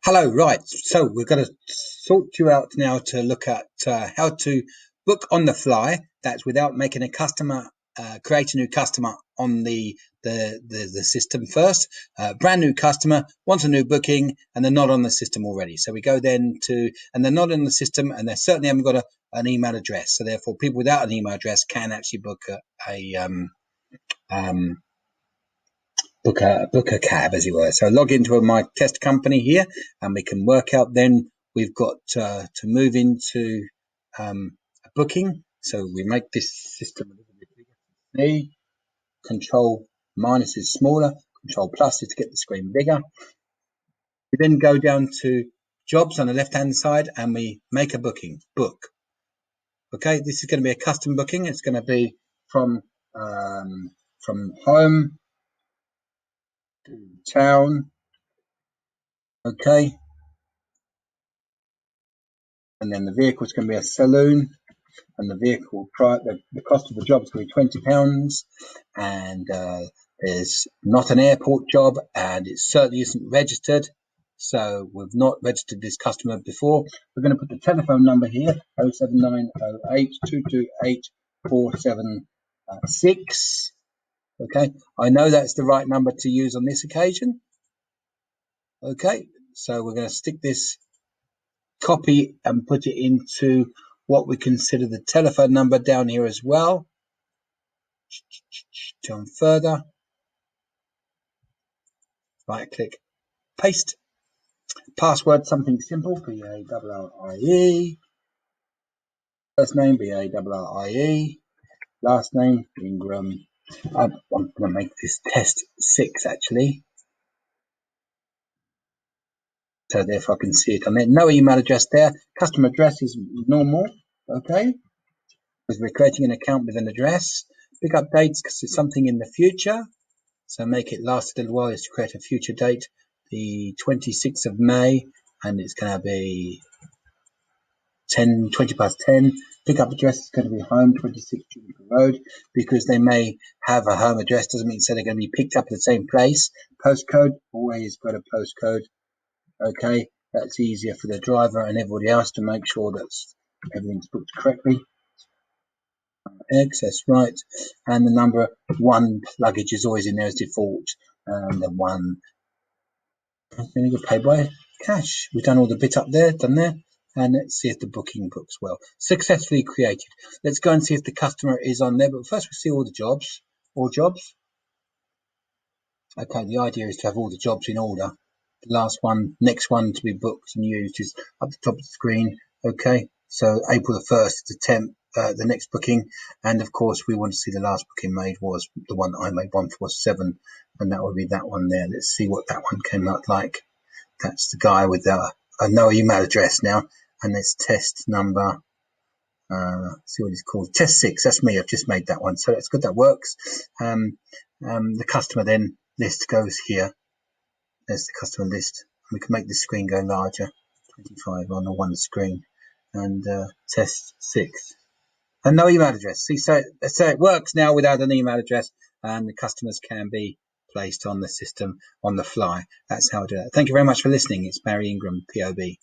Hello, right. So we're going to sort you out now to look at how to book on the fly. That's without making a customer, create a new customer on the system first. Brand new customer wants a new booking and they're not on the system already. So we go then to, and they're not in the system and they certainly haven't got an email address. So therefore people without an email address can actually book a cab, as it were. So log into my test company here and we can work out then we've got to move into a booking. So we make this system a little bit bigger. See, control minus is smaller, control plus is to get the screen bigger. We then go down to jobs on the left hand side and we make a booking, book. Okay, this is going to be a custom booking. It's going to be from home to town. Okay, and then the vehicle is going to be a saloon, and the vehicle the cost of the job is going to be £20, and there's not an airport job, and it certainly isn't registered. So we've not registered this customer before. We're going to put the telephone number here, 07908 228 476. Okay, I know that's the right number to use on this occasion. Okay, so we're going to stick this, copy and put it into what we consider the telephone number down here as well. Down further, right click, paste. Password, something simple, B-A-R-R-I-E. First name, B-A-R-R-I-E. Last name, Ingram. I'm going to make this test 6 actually. So therefore I can see it on there. No email address there. Customer address is normal. Okay. Because we're creating an account with an address. Pick up dates because it's something in the future. So make it last a little while is to create a future date, the 26th of May, and it's going to be 20 past 10. Pick up address is going to be home, 26 Juniper Road, because they may have a home address. Doesn't mean so they're going to be picked up at the same place. Postcode, always got a postcode. Okay, that's easier for the driver and everybody else to make sure that everything's booked correctly. Access right, and the number 1 luggage is always in there as default, and the 1 I'm going to pay by cash. We've done all the bit up there, done there, and let's see if the booking books well. Successfully created. Let's go and see if the customer is on there, but first we see all jobs. Okay, the idea is to have all the jobs in order. The last one, next one to be booked and used is up the top of the screen. Okay, so April the 1st is the 10th. The next booking, and of course we want to see the last booking made was the one that I made, 147, and that would be that one there. Let's see what that one came out like. That's the guy with a no email address now, and it's test number, see what it's called, test 6. That's me. I've just made that one, so that's good. That works. The customer then list goes here. There's the customer list. We can make the screen go larger, 25 on the one screen, and test 6. And no email address. See, so it works now without an email address, and the customers can be placed on the system on the fly. That's how I do that. Thank you very much for listening. It's Barry Ingram, POB.